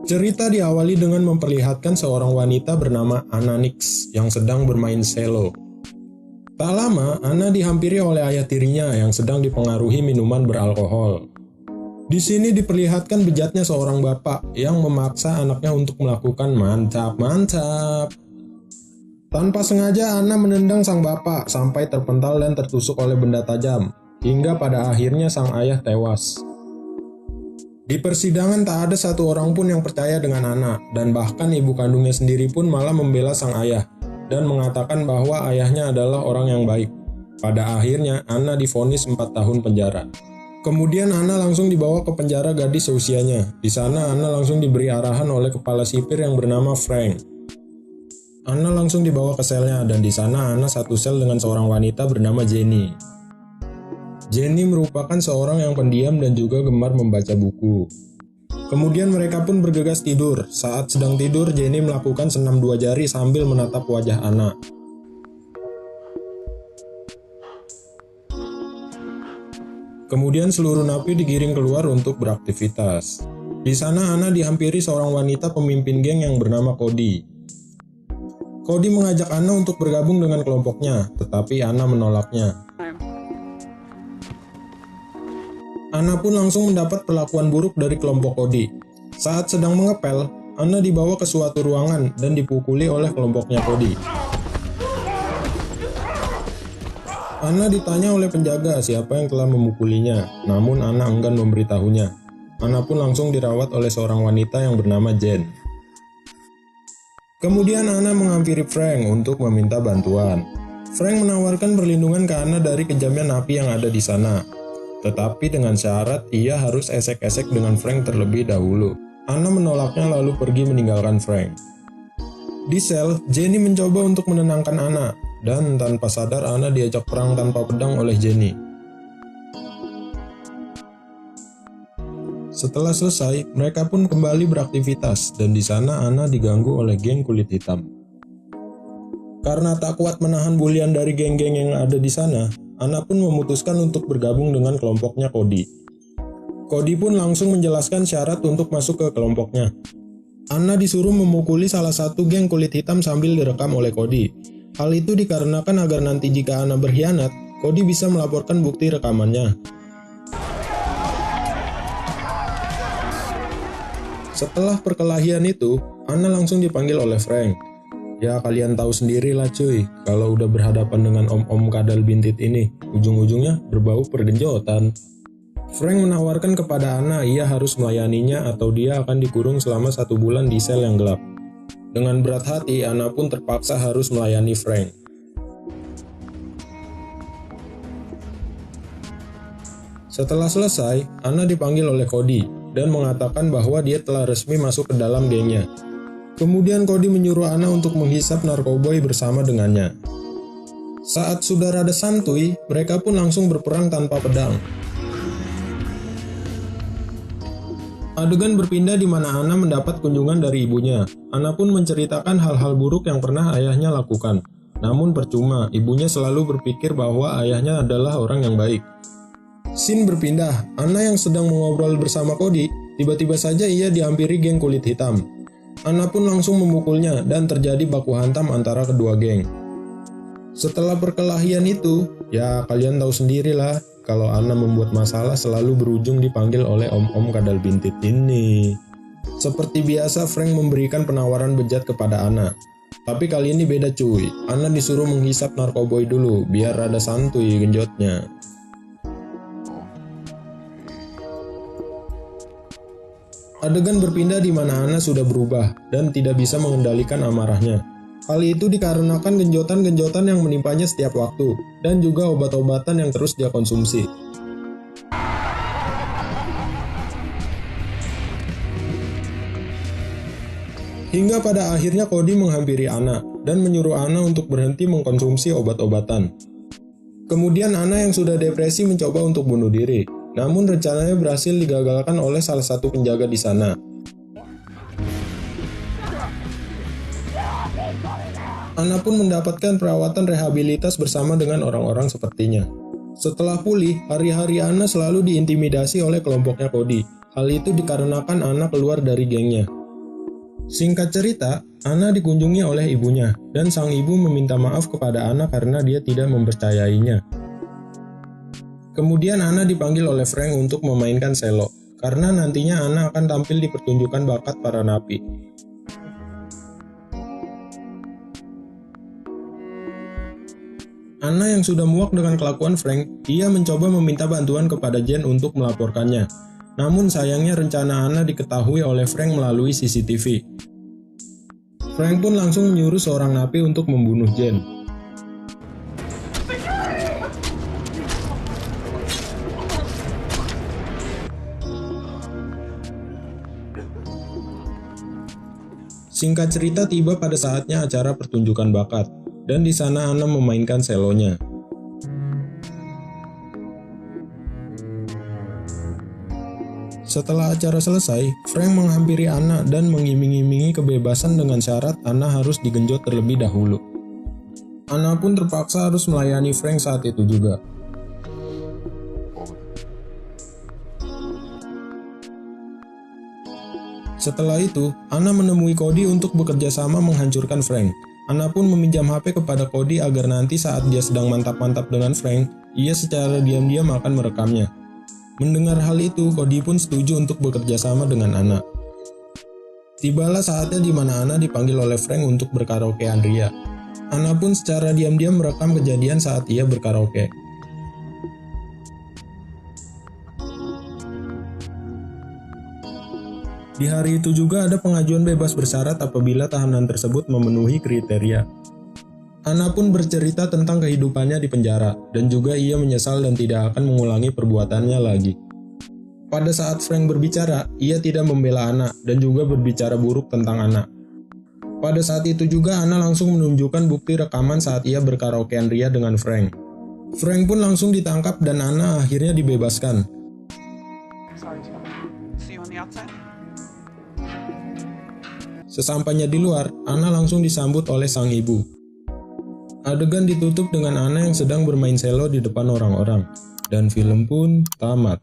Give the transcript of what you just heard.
Cerita diawali dengan memperlihatkan seorang wanita bernama Anna Nix yang sedang bermain selo. Tak lama, Anna dihampiri oleh ayah tirinya yang sedang dipengaruhi minuman beralkohol. Di sini diperlihatkan bejatnya seorang bapak yang memaksa anaknya untuk melakukan mantap-mantap. Tanpa sengaja, Anna menendang sang bapak sampai terpental dan tertusuk oleh benda tajam, hingga pada akhirnya sang ayah tewas. Di persidangan tak ada satu orang pun yang percaya dengan Anna, dan bahkan ibu kandungnya sendiri pun malah membela sang ayah, dan mengatakan bahwa ayahnya adalah orang yang baik. Pada akhirnya, Anna divonis 4 tahun penjara. Kemudian Anna langsung dibawa ke penjara gadis seusianya. Di sana Anna langsung diberi arahan oleh kepala sipir yang bernama Frank. Anna langsung dibawa ke selnya, dan di sana Anna satu sel dengan seorang wanita bernama Jenny. Jenny merupakan seorang yang pendiam dan juga gemar membaca buku. Kemudian mereka pun bergegas tidur. Saat sedang tidur, Jenny melakukan senam 2 jari sambil menatap wajah Anna. Kemudian seluruh napi digiring keluar untuk beraktivitas. Di sana Anna dihampiri seorang wanita pemimpin geng yang bernama Cody. Cody mengajak Anna untuk bergabung dengan kelompoknya, tetapi Anna menolaknya. Anna pun langsung mendapat perlakuan buruk dari kelompok Cody. Saat sedang mengepel, Anna dibawa ke suatu ruangan dan dipukuli oleh kelompoknya Cody. Anna ditanya oleh penjaga siapa yang telah memukulinya, namun Anna enggan memberitahunya. Anna pun langsung dirawat oleh seorang wanita yang bernama Jen. Kemudian Anna menghampiri Frank untuk meminta bantuan. Frank menawarkan perlindungan ke Anna dari kejamnya napi yang ada di sana. Tetapi dengan syarat ia harus esek-esek dengan Frank terlebih dahulu. Anna menolaknya lalu pergi meninggalkan Frank. Di sel, Jenny mencoba untuk menenangkan Anna, dan tanpa sadar Anna diajak perang tanpa pedang oleh Jenny. Setelah selesai, mereka pun kembali beraktivitas, dan di sana Anna diganggu oleh geng kulit hitam. Karena tak kuat menahan bulian dari geng-geng yang ada di sana, Anna pun memutuskan untuk bergabung dengan kelompoknya Cody. Cody pun langsung menjelaskan syarat untuk masuk ke kelompoknya. Anna disuruh memukuli salah satu geng kulit hitam sambil direkam oleh Cody. Hal itu dikarenakan agar nanti jika Anna berkhianat, Cody bisa melaporkan bukti rekamannya. Setelah perkelahian itu, Anna langsung dipanggil oleh Frank. Ya kalian tahu sendirilah cuy, kalau udah berhadapan dengan om-om kadal bintit ini, ujung-ujungnya berbau pergenjotan. Frank menawarkan kepada Anna ia harus melayaninya atau dia akan dikurung selama 1 bulan di sel yang gelap. Dengan berat hati, Anna pun terpaksa harus melayani Frank. Setelah selesai, Anna dipanggil oleh Cody dan mengatakan bahwa dia telah resmi masuk ke dalam gengnya. Kemudian Cody menyuruh Anna untuk menghisap narkoboy bersama dengannya. Saat sudah rada santuy, mereka pun langsung berperang tanpa pedang. Adegan berpindah di mana Anna mendapat kunjungan dari ibunya. Anna pun menceritakan hal-hal buruk yang pernah ayahnya lakukan. Namun percuma, ibunya selalu berpikir bahwa ayahnya adalah orang yang baik. Scene berpindah, Anna yang sedang mengobrol bersama Cody, tiba-tiba saja ia dihampiri geng kulit hitam. Anna pun langsung memukulnya dan terjadi baku hantam antara kedua geng. Setelah perkelahian itu, ya kalian tahu sendirilah kalau Anna membuat masalah selalu berujung dipanggil oleh om-om kadal bintit ini. Seperti biasa, Frank memberikan penawaran bejat kepada Anna. Tapi kali ini beda cuy, Anna disuruh menghisap narkoboy dulu biar rada santuy genjotnya. Adegan berpindah di mana Anna sudah berubah dan tidak bisa mengendalikan amarahnya. Hal itu dikarenakan genjotan-genjotan yang menimpanya setiap waktu, dan juga obat-obatan yang terus dia konsumsi. Hingga pada akhirnya Cody menghampiri Anna, dan menyuruh Anna untuk berhenti mengkonsumsi obat-obatan. Kemudian Anna yang sudah depresi mencoba untuk bunuh diri. Namun rencananya berhasil digagalkan oleh salah satu penjaga di sana. Anna pun mendapatkan perawatan rehabilitas bersama dengan orang-orang sepertinya. Setelah pulih, hari-hari Anna selalu diintimidasi oleh kelompoknya Cody. Hal itu dikarenakan Anna keluar dari gengnya. Singkat cerita, Anna dikunjungi oleh ibunya, dan sang ibu meminta maaf kepada Anna karena dia tidak mempercayainya. Kemudian Anna dipanggil oleh Frank untuk memainkan selo, karena nantinya Anna akan tampil di pertunjukan bakat para napi. Anna yang sudah muak dengan kelakuan Frank, ia mencoba meminta bantuan kepada Jen untuk melaporkannya. Namun sayangnya rencana Anna diketahui oleh Frank melalui CCTV. Frank pun langsung menyuruh seorang napi untuk membunuh Jen. Singkat cerita, tiba pada saatnya acara pertunjukan bakat, dan di sana Anna memainkan selonya. Setelah acara selesai, Frank menghampiri Anna dan mengiming-imingi kebebasan dengan syarat Anna harus digenjot terlebih dahulu. Anna pun terpaksa harus melayani Frank saat itu juga. Setelah itu, Anna menemui Cody untuk bekerja sama menghancurkan Frank. Anna pun meminjam HP kepada Cody agar nanti saat dia sedang mantap-mantap dengan Frank, ia secara diam-diam akan merekamnya. Mendengar hal itu, Cody pun setuju untuk bekerja sama dengan Anna. Tibalah saatnya di mana Anna dipanggil oleh Frank untuk berkaraokean ria. Anna pun secara diam-diam merekam kejadian saat ia berkaraoke. Di hari itu juga ada pengajuan bebas bersyarat apabila tahanan tersebut memenuhi kriteria. Anna pun bercerita tentang kehidupannya di penjara, dan juga ia menyesal dan tidak akan mengulangi perbuatannya lagi. Pada saat Frank berbicara, ia tidak membela Anna dan juga berbicara buruk tentang Anna. Pada saat itu juga Anna langsung menunjukkan bukti rekaman saat ia berkaraokean ria dengan Frank. Frank pun langsung ditangkap dan Anna akhirnya dibebaskan. Sesampainya di luar, Anna langsung disambut oleh sang ibu. Adegan ditutup dengan Anna yang sedang bermain selo di depan orang-orang, dan film pun tamat.